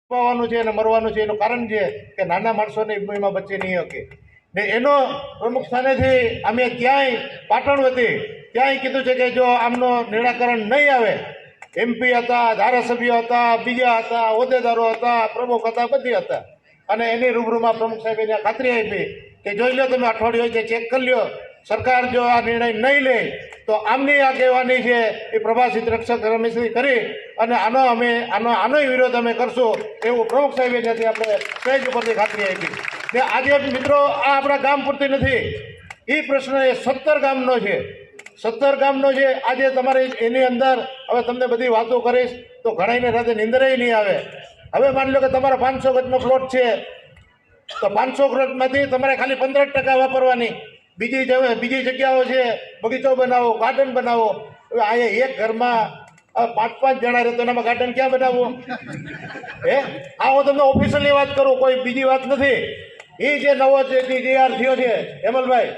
પાવાનું છે અને મરવાનું છે. એનું કારણ છે કે નાના માણસોને એમાં બચી નહીં શકે ને એનો પ્રમુખ સ્થાનેથી અમે ક્યાંય પાટણ વતી ક્યાંય કીધું છે કે જો આમનો નિરાકરણ નહીં આવે, MP હતા, ધારાસભ્યો હતા, બીજા હતા, હોદ્દેદારો હતા, પ્રમુખ હતા, બધી હતા, અને એની રૂબરૂમાં પ્રમુખ સાહેબે ખાતરી આપી કે જોઈ લો, તમે અઠવાડિયું છે ચેક કરી લો, સરકાર જો આ નિર્ણય નહીં લે તો આમની આગેવાની છે એ પ્રભાસિત રક્ષક રમેશજી કરી અને આનો વિરોધ અમે કરશું, એવું પ્રમુખ સાહેબે ત્યાંથી આપણે સ્ટેજ ઉપરથી ખાતરી આપી. ને આજે મિત્રો આ આપણા ગામ પૂરતી નથી, એ પ્રશ્ન એ 17 ગામનો છે, 17 ગામનો છે. આજે તમારે એની અંદર હવે તમને બધી વાતો કરીશ તો ઘણાઈને રાતે નિંદરેય નહીં આવે. હવે માની લો કે તમારા 500 ગજનો પ્લોટ છે તો 500 ગજમાંથી તમારે ખાલી 15% વાપરવાની, બીજી જગ્યાઓ છે, બગીચો બનાવો, ગાર્ડન બનાવો. હવે અહીંયા એક ઘરમાં 5-5 જણા રહે તો એનામાં ગાર્ડન ક્યાં બનાવવું? આ હું તમને ઓફિશિયલની વાત કરું, કોઈ બીજી વાત નથી. એ જે નવો જે DDR થયો છે હેમલભાઈ,